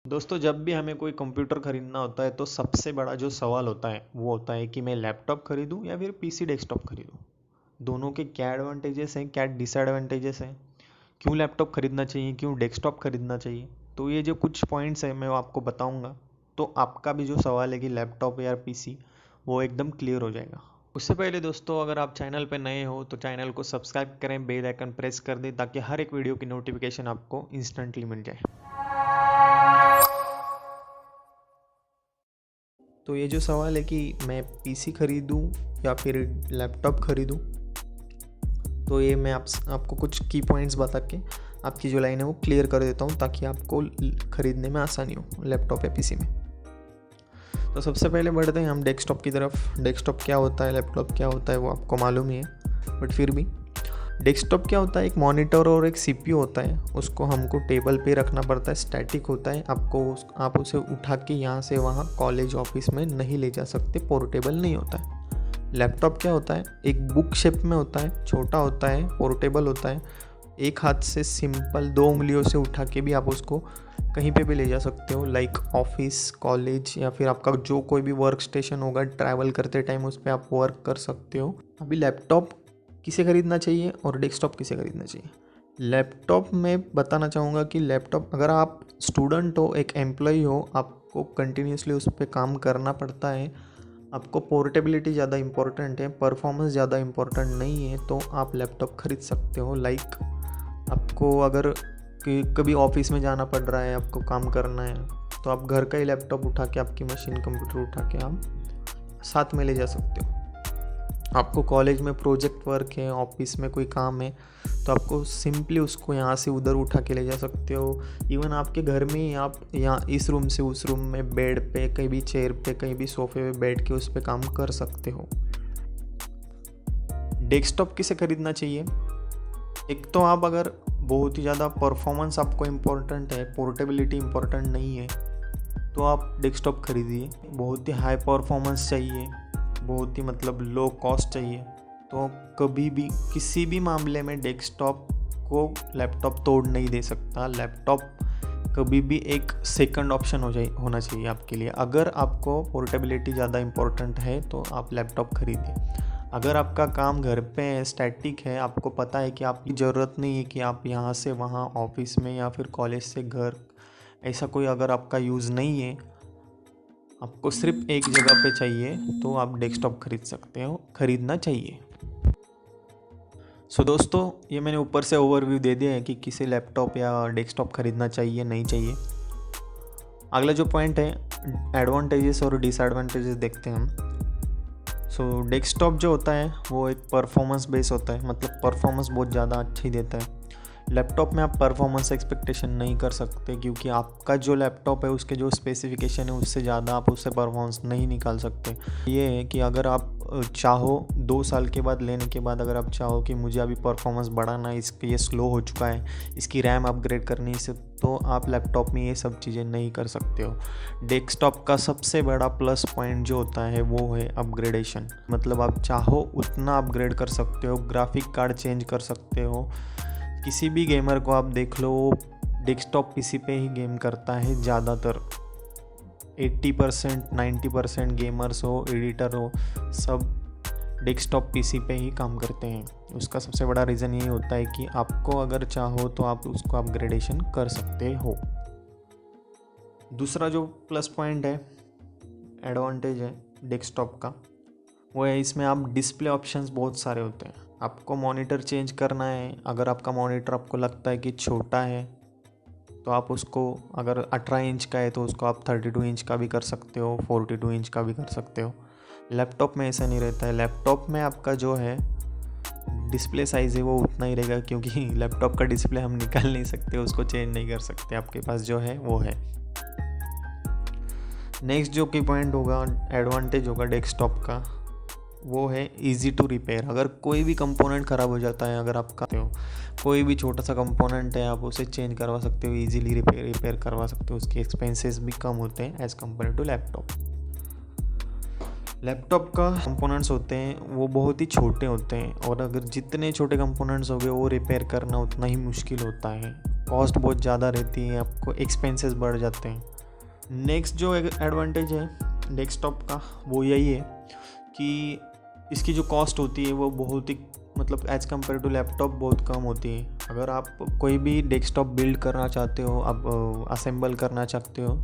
दोस्तों जब भी हमें कोई कंप्यूटर खरीदना होता है तो सबसे बड़ा जो सवाल होता है वो होता है कि मैं लैपटॉप खरीदूं या फिर पीसी डेस्कटॉप खरीदूं। दोनों के क्या एडवांटेजेस हैं, क्या डिसएडवांटेजेस हैं, क्यों लैपटॉप खरीदना चाहिए, क्यों डेस्कटॉप खरीदना चाहिए। तो ये जो कुछ पॉइंट्स हैं मैं वो आपको बताऊंगा। तो आपका भी जो सवाल है कि लैपटॉप या पीसी, वो एकदम क्लियर हो जाएगा। उससे पहले दोस्तों अगर आप चैनल पर नए हो तो चैनल को सब्सक्राइब करें, बेल आइकन प्रेस कर दें ताकि हर एक वीडियो की नोटिफिकेशन आपको इंस्टेंटली मिल जाए। तो ये जो सवाल है कि मैं पीसी खरीदूं या फिर लैपटॉप खरीदूं, तो ये मैं आपको कुछ की पॉइंट्स बता के आपकी जो लाइन है वो क्लियर कर देता हूं ताकि आपको खरीदने में आसानी हो लैपटॉप या पीसी में। तो सबसे पहले बढ़ते हैं हम डेस्कटॉप की तरफ। डेस्कटॉप क्या होता है, लैपटॉप क्या होता है वो आपको मालूम ही है, बट फिर भी डेस्कटॉप क्या होता है, एक मॉनिटर और एक सीपीयू होता है। उसको हमको टेबल पे रखना पड़ता है, स्टैटिक होता है। आप उसे उठा के यहाँ से वहाँ कॉलेज ऑफिस में नहीं ले जा सकते, पोर्टेबल नहीं होता है। लैपटॉप क्या होता है, एक बुक शेप में होता है, छोटा होता है, पोर्टेबल होता है। एक हाथ से सिंपल 2 उंगलियों से उठा के भी आप उसको कहीं पे भी ले जा सकते हो, लाइक ऑफिस, कॉलेज या फिर आपका जो कोई भी वर्क स्टेशन होगा, ट्रैवल करते टाइम उस पर आप वर्क कर सकते हो। अभी लैपटॉप किसे खरीदना चाहिए और डेस्कटॉप किसे खरीदना चाहिए। लैपटॉप में बताना चाहूँगा कि लैपटॉप अगर आप स्टूडेंट हो, एक एम्प्लॉय हो, आपको कंटिन्यूसली उस पर काम करना पड़ता है, आपको पोर्टेबिलिटी ज़्यादा इंपॉर्टेंट है, परफॉर्मेंस ज़्यादा इंपॉर्टेंट नहीं है, तो आप लैपटॉप खरीद सकते हो। लाइक आपको अगर कभी ऑफिस में जाना पड़ रहा है, आपको काम करना है, तो आप घर का ही लैपटॉप उठा के, आपकी मशीन कंप्यूटर उठा के आप साथ में ले जा सकते हो। आपको कॉलेज में प्रोजेक्ट वर्क है, ऑफिस में कोई काम है, तो आपको सिंपली उसको यहाँ से उधर उठा के ले जा सकते हो। इवन आपके घर में ही आप यहाँ इस रूम से उस रूम में बेड पे, कहीं भी चेयर पे, कहीं भी सोफे पे बैठ के उस पर काम कर सकते हो। डेस्कटॉप किसे खरीदना चाहिए, एक तो आप अगर बहुत ही ज़्यादा परफॉर्मेंस आपको इम्पोर्टेंट है, पोर्टेबिलिटी इम्पोर्टेंट नहीं है, तो आप डेस्कटॉप खरीदिए। बहुत ही हाई परफॉर्मेंस चाहिए, बहुत ही मतलब लो कॉस्ट चाहिए, तो कभी भी किसी भी मामले में डेस्कटॉप को लैपटॉप तोड़ नहीं दे सकता। लैपटॉप कभी भी एक सेकंड ऑप्शन होना चाहिए आपके लिए। अगर आपको पोर्टेबिलिटी ज़्यादा इम्पोर्टेंट है तो आप लैपटॉप खरीदिए। अगर आपका काम घर पे है, स्टैटिक है, आपको पता है कि आपकी ज़रूरत नहीं है कि आप यहाँ से वहाँ ऑफिस में या फिर कॉलेज से घर, ऐसा कोई अगर आपका यूज़ नहीं है, आपको सिर्फ एक जगह पे चाहिए, तो आप डेस्कटॉप खरीद सकते हो, खरीदना चाहिए। सो दोस्तों ये मैंने ऊपर से ओवरव्यू दे दिया है कि किसे लैपटॉप या डेस्कटॉप खरीदना चाहिए, नहीं चाहिए। अगला जो पॉइंट है, एडवांटेजेस और डिसएडवांटेजेस देखते हैं हम। सो डेस्कटॉप जो होता है वो एक परफॉर्मेंस बेस होता है, मतलब परफॉर्मेंस बहुत ज़्यादा अच्छी देता है। लैपटॉप में आप परफॉर्मेंस एक्सपेक्टेशन नहीं कर सकते, क्योंकि आपका जो लैपटॉप है उसके जो स्पेसिफिकेशन है उससे ज़्यादा आप उससे परफॉर्मेंस नहीं निकाल सकते। ये है कि अगर आप चाहो 2 साल के बाद लेने के बाद, अगर आप चाहो कि मुझे अभी परफॉर्मेंस बढ़ाना है, इसके ये स्लो हो चुका है, इसकी रैम अपग्रेड करनी है, तो आप लैपटॉप में ये सब चीज़ें नहीं कर सकते हो। डेस्कटॉप का सबसे बड़ा प्लस पॉइंट जो होता है वो है अपग्रेडेशन, मतलब आप चाहो उतना अपग्रेड कर सकते हो, ग्राफिक कार्ड चेंज कर सकते हो। किसी भी गेमर को आप देख लो, वो डेस्कटॉप पीसी पे ही गेम करता है ज़्यादातर। 80% 90% गेमर्स हो, एडिटर हो, सब डेस्कटॉप पीसी पे ही काम करते हैं। उसका सबसे बड़ा रीज़न ये होता है कि आपको अगर चाहो तो आप उसको अपग्रेडेशन कर सकते हो। दूसरा जो प्लस पॉइंट है, एडवांटेज है डेस्कटॉप का, वो है इसमें आप डिस्प्ले ऑप्शंस बहुत सारे होते हैं। आपको मॉनिटर चेंज करना है, अगर आपका मॉनिटर आपको लगता है कि छोटा है, तो आप उसको, अगर 18 इंच का है तो उसको आप 32 इंच का भी कर सकते हो, 42 इंच का भी कर सकते हो। लैपटॉप में ऐसा नहीं रहता है। लैपटॉप में आपका जो है डिस्प्ले साइज़ है वो उतना ही रहेगा, क्योंकि लैपटॉप का डिस्प्ले हम निकाल नहीं सकते, उसको चेंज नहीं कर सकते, आपके पास जो है वो है। नेक्स्ट जो की पॉइंट होगा, एडवांटेज होगा डेस्कटॉप का, वो है इजी टू रिपेयर। अगर कोई भी कंपोनेंट ख़राब हो जाता है, अगर आप करते हो, कोई भी छोटा सा कंपोनेंट है, आप उसे चेंज करवा सकते हो, इजीली रिपेयर करवा सकते हो। उसके एक्सपेंसेस भी कम होते हैं as compare to laptop. Laptop का कंपोनेंट्स होते हैं वो बहुत ही छोटे होते हैं, और अगर जितने छोटे कंपोनेंट्स हो गए वो रिपेयर करना उतना ही मुश्किल होता है। कॉस्ट बहुत ज़्यादा रहती है, आपको एक्सपेंसेस बढ़ जाते हैं। नेक्स्ट जो एडवांटेज है डेस्कटॉप का वो यही है कि इसकी जो कॉस्ट होती है वो बहुत ही मतलब एज़ कम्पेयर टू लैपटॉप बहुत कम होती है। अगर आप कोई भी डेस्कटॉप बिल्ड करना चाहते हो, आप असेंबल करना चाहते हो,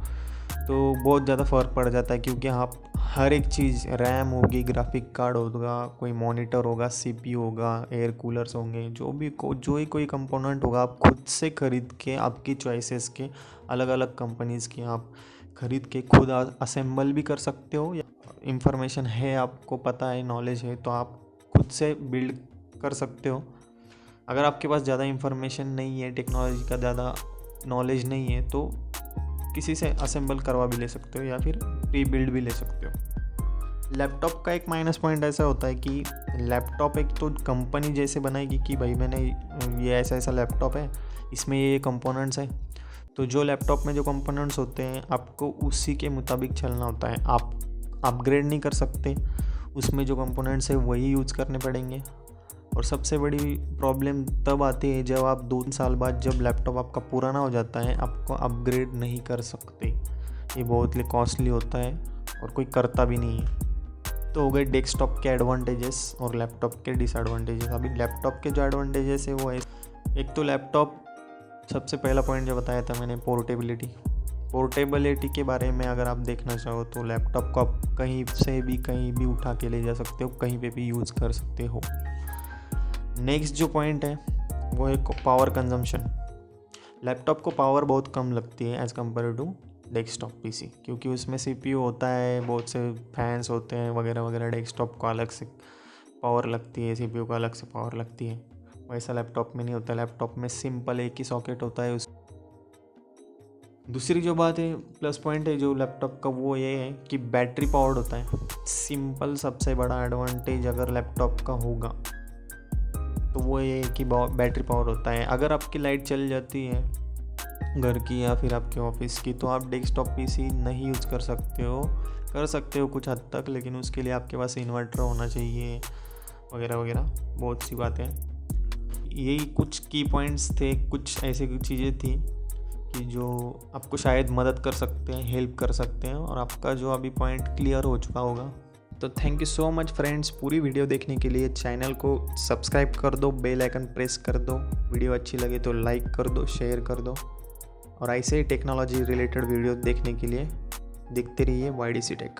तो बहुत ज़्यादा फ़र्क पड़ जाता है, क्योंकि आप हर एक चीज़, रैम होगी, ग्राफिक कार्ड होगा, कोई मॉनिटर होगा, सीपीयू होगा, एयर कूलर्स होंगे, जो ही कोई कंपोनेंट होगा आप खुद से ख़रीद के, आपकी चॉइसेस के अलग अलग कंपनीज़ के आप ख़रीद के खुद असेंबल भी कर सकते हो। या इंफॉर्मेशन है, आपको पता है, नॉलेज है, तो आप खुद से बिल्ड कर सकते हो। अगर आपके पास ज़्यादा इंफॉर्मेशन नहीं है, टेक्नोलॉजी का ज़्यादा नॉलेज नहीं है, तो किसी से असेंबल करवा भी ले सकते हो या फिर प्री बिल्ड भी ले सकते हो। लैपटॉप का एक माइनस पॉइंट ऐसा होता है कि लैपटॉप एक तो कंपनी जैसे बनाएगी कि भाई मैंने ये ऐसा ऐसा लैपटॉप है, इसमें ये कंपोनेंट्स हैं, तो जो लैपटॉप में जो कंपोनेंट्स होते हैं आपको उसी के मुताबिक चलना होता है। आप अपग्रेड नहीं कर सकते, उसमें जो कंपोनेंट्स है वही यूज़ करने पड़ेंगे। और सबसे बड़ी प्रॉब्लम तब आती है जब आप 2 साल बाद, जब लैपटॉप आपका पुराना हो जाता है, आपको अपग्रेड नहीं कर सकते। ये बहुत ही कॉस्टली होता है और कोई करता भी नहीं है। तो हो गए डेस्कटॉप के एडवांटेजेस और लैपटॉप के डिसएडवांटेजेस। अभी लैपटॉप के जो एडवांटेजेस है वो है, एक तो लैपटॉप, सबसे पहला पॉइंट जो बताया था मैंने, पोर्टेबिलिटी के बारे में अगर आप देखना चाहो तो लैपटॉप को आप कहीं से भी कहीं भी उठा के ले जा सकते हो, कहीं पे भी यूज़ कर सकते हो। नेक्स्ट जो पॉइंट है वो है पावर कंजम्पशन। लैपटॉप को पावर बहुत कम लगती है as compare to desktop PC, क्योंकि उसमें सीपीयू होता है, बहुत से फैंस होते हैं वगैरह वगैरह। डेस्कटॉप को अलग से पावर लगती है, सीपीयू को अलग से पावर लगती है, वैसा लैपटॉप में नहीं होता। लैपटॉप में सिंपल एक ही सॉकेट होता है। दूसरी जो बात है, प्लस पॉइंट है जो लैपटॉप का, वो ये है कि बैटरी पावर्ड होता है। सिंपल सबसे बड़ा एडवांटेज अगर लैपटॉप का होगा तो वो ये है कि बैटरी पावर होता है। अगर आपकी लाइट चल जाती है घर की या फिर आपके ऑफिस की, तो आप डेस्कटॉप पीसी नहीं यूज़ कर सकते हो कुछ हद तक, लेकिन उसके लिए आपके पास इन्वर्टर होना चाहिए वगैरह वगैरह, बहुत सी बातें। यही कुछ की पॉइंट्स थे, कुछ ऐसी चीज़ें थी कि जो आपको शायद मदद कर सकते हैं, हेल्प कर सकते हैं, और आपका जो अभी पॉइंट क्लियर हो चुका होगा। तो thank you so much friends, पूरी वीडियो देखने के लिए। चैनल को सब्सक्राइब कर दो, बेल आइकन प्रेस कर दो, वीडियो अच्छी लगे तो लाइक कर दो, शेयर कर दो, और ऐसे ही टेक्नोलॉजी रिलेटेड वीडियो देखने के लिए देखते रहिए YDC टेक।